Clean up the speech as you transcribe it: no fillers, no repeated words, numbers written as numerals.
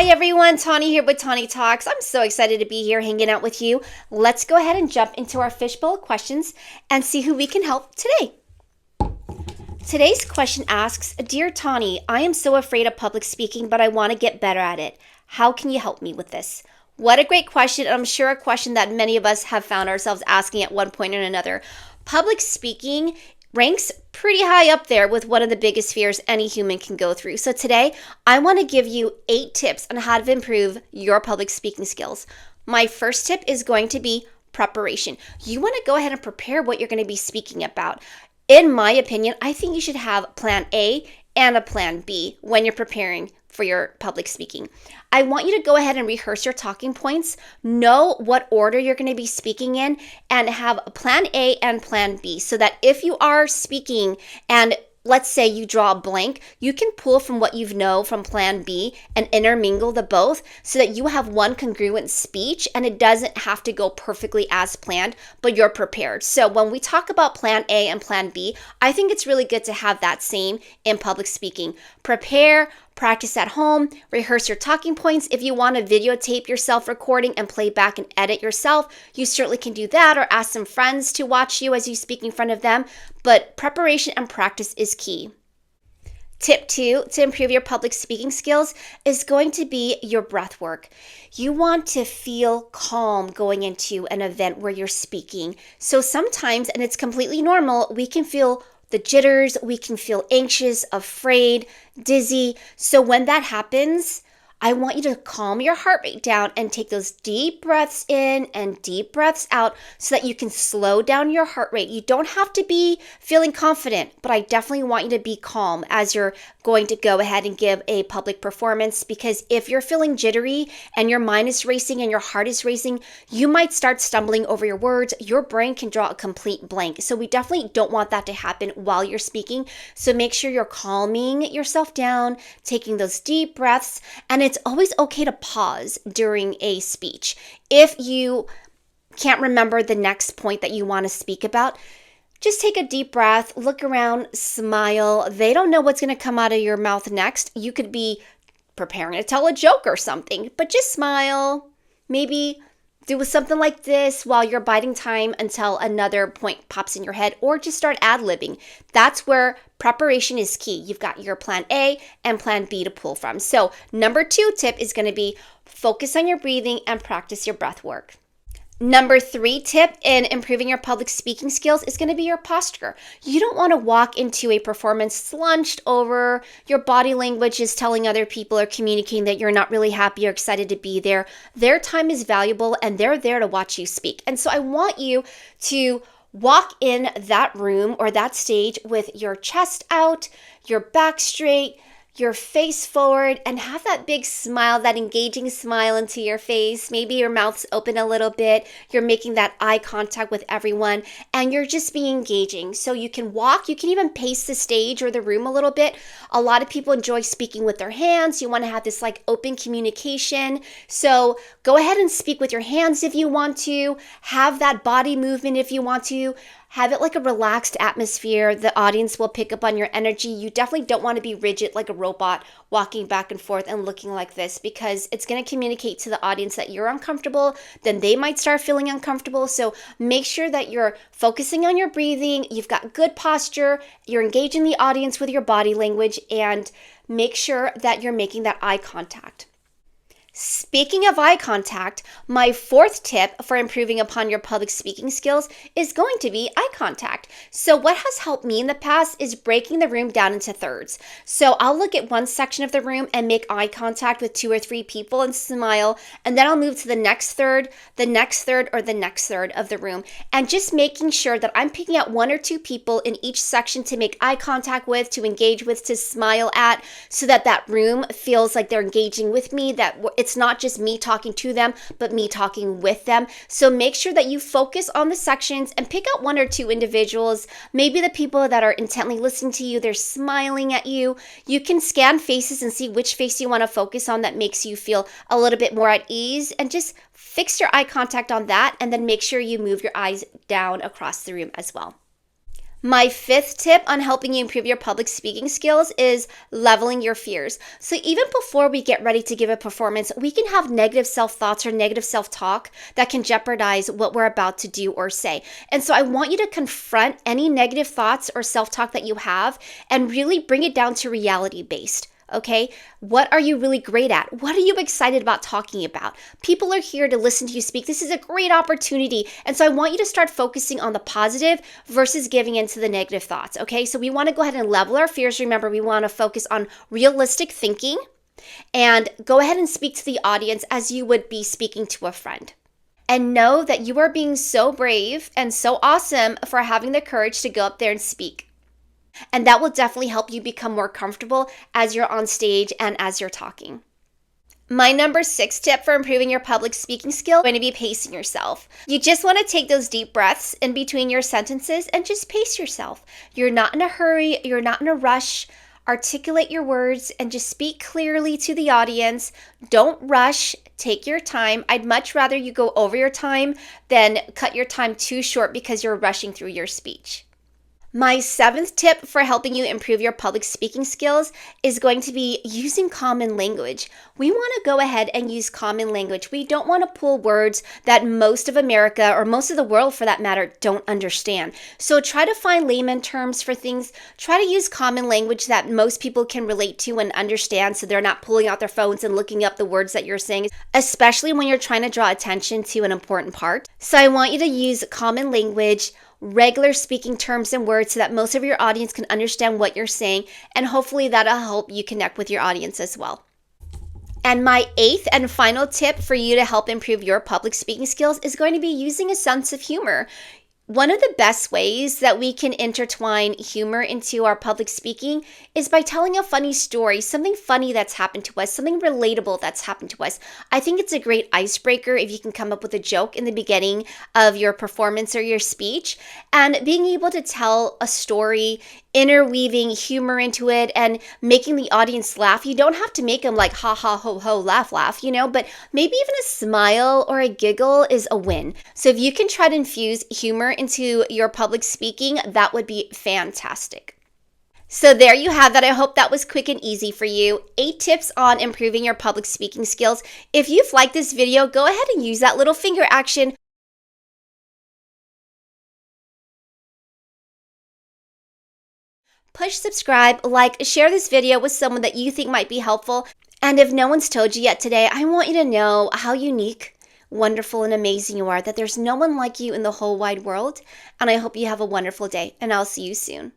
Hi everyone, Tawnie here with Tawnie Talks. I'm so excited to be here hanging out with you. Let's go ahead and jump into our fishbowl of questions and see who we can help today. Today's question asks, Dear Tawnie, I am so afraid of public speaking, but I want to get better at it. How can you help me with this? What a great question. I'm sure a question that many of us have found ourselves asking at one point or another. Public speaking ranks pretty high up there with one of the biggest fears any human can go through. So today, I want to give you 8 tips on how to improve your public speaking skills. My first tip is going to be preparation. You want to go ahead and prepare what you're going to be speaking about. In my opinion, I think you should have plan A and a plan B when you're preparing for your public speaking. I want you to go ahead and rehearse your talking points, know what order you're going to be speaking in, and have plan A and plan B so that if you are speaking and let's say you draw a blank, you can pull from what you know from plan B and intermingle the both so that you have one congruent speech and it doesn't have to go perfectly as planned, but you're prepared. So when we talk about plan A and plan B, I think it's really good to have that same in public speaking. Prepare, practice at home, rehearse your talking points. If you want to videotape yourself recording and play back and edit yourself, you certainly can do that, or ask some friends to watch you as you speak in front of them. But preparation and practice is key. Tip 2 to improve your public speaking skills is going to be your breath work. You want to feel calm going into an event where you're speaking. So sometimes, and it's completely normal, we can feel the jitters, we can feel anxious, afraid, dizzy. So when that happens, I want you to calm your heart rate down and take those deep breaths in and deep breaths out so that you can slow down your heart rate. You don't have to be feeling confident, but I definitely want you to be calm as you're going to go ahead and give a public performance, because if you're feeling jittery and your mind is racing and your heart is racing, you might start stumbling over your words. Your brain can draw a complete blank. So we definitely don't want that to happen while you're speaking. So make sure you're calming yourself down, taking those deep breaths, and it's always okay to pause during a speech. If you can't remember the next point that you want to speak about, just take a deep breath, look around, smile. They don't know what's going to come out of your mouth next. You could be preparing to tell a joke or something, but just smile. Maybe do something like this while you're biding time until another point pops in your head, or just start ad-libbing. That's where preparation is key. You've got your plan A and plan B to pull from. So number 2 tip is going to be focus on your breathing and practice your breath work. Number 3 tip in improving your public speaking skills is going to be your posture. You don't want to walk into a performance slunched over. Your body language is telling other people or communicating that you're not really happy or excited to be there. Their time is valuable and they're there to watch you speak. And so I want you to walk in that room or that stage with your chest out, your back straight, your face forward, and have that big smile, that engaging smile into your face. Maybe your mouth's open a little bit. You're making that eye contact with everyone, and you're just being engaging. So you can walk, you can even pace the stage or the room a little bit. A lot of people enjoy speaking with their hands. You want to have this like open communication. So go ahead and speak with your hands if you want to. Have that body movement if you want to. Have it like a relaxed atmosphere. The audience will pick up on your energy. You definitely don't want to be rigid like a robot walking back and forth and looking like this, because it's going to communicate to the audience that you're uncomfortable. Then they might start feeling uncomfortable. So make sure that you're focusing on your breathing. You've got good posture. You're engaging the audience with your body language, and make sure that you're making that eye contact. Speaking of eye contact, my 4th tip for improving upon your public speaking skills is going to be eye contact. So what has helped me in the past is breaking the room down into thirds. So I'll look at one section of the room and make eye contact with 2 or 3 people and smile, and then I'll move to the next third, or the next third of the room, and just making sure that I'm picking out 1 or 2 people in each section to make eye contact with, to engage with, to smile at, so that that room feels like they're engaging with me, that it's not just me talking to them, but me talking with them. So make sure that you focus on the sections and pick out 1 or 2 individuals, maybe the people that are intently listening to you, they're smiling at you. You can scan faces and see which face you want to focus on that makes you feel a little bit more at ease, and just fix your eye contact on that, and then make sure you move your eyes down across the room as well. My fifth tip on helping you improve your public speaking skills is leveling your fears. So even before we get ready to give a performance, we can have negative self-thoughts or negative self-talk that can jeopardize what we're about to do or say. And so I want you to confront any negative thoughts or self-talk that you have and really bring it down to reality-based. Okay, what are you really great at? What are you excited about talking about? People are here to listen to you speak. This is a great opportunity. And so I want you to start focusing on the positive versus giving into the negative thoughts. Okay, so we want to go ahead and level our fears. Remember, we want to focus on realistic thinking and go ahead and speak to the audience as you would be speaking to a friend. And know that you are being so brave and so awesome for having the courage to go up there and speak. And that will definitely help you become more comfortable as you're on stage and as you're talking. My number 6 tip for improving your public speaking skill is going to be pacing yourself. You just want to take those deep breaths in between your sentences and just pace yourself. You're not in a hurry. You're not in a rush. Articulate your words and just speak clearly to the audience. Don't rush. Take your time. I'd much rather you go over your time than cut your time too short because you're rushing through your speech. My 7th tip for helping you improve your public speaking skills is going to be using common language. We want to go ahead and use common language. We don't want to pull words that most of America or most of the world for that matter don't understand. So try to find layman terms for things. Try to use common language that most people can relate to and understand so they're not pulling out their phones and looking up the words that you're saying, especially when you're trying to draw attention to an important part. So I want you to use common language, regular speaking terms and words so that most of your audience can understand what you're saying, and hopefully that'll help you connect with your audience as well. And my 8th and final tip for you to help improve your public speaking skills is going to be using a sense of humor. One of the best ways that we can intertwine humor into our public speaking is by telling a funny story, something funny that's happened to us, something relatable that's happened to us. I think it's a great icebreaker if you can come up with a joke in the beginning of your performance or your speech, and being able to tell a story, interweaving humor into it and making the audience laugh. You don't have to make them like ha ha ho ho laugh, but maybe even a smile or a giggle is a win. So if you can try to infuse humor into your public speaking, that would be fantastic. So there you have that. I hope that was quick and easy for you. 8 tips on improving your public speaking skills. If you've liked this video, go ahead and use that little finger action. Push subscribe, like, share this video with someone that you think might be helpful. And if no one's told you yet today, I want you to know how unique, wonderful, and amazing you are, that there's no one like you in the whole wide world. And I hope you have a wonderful day, and I'll see you soon.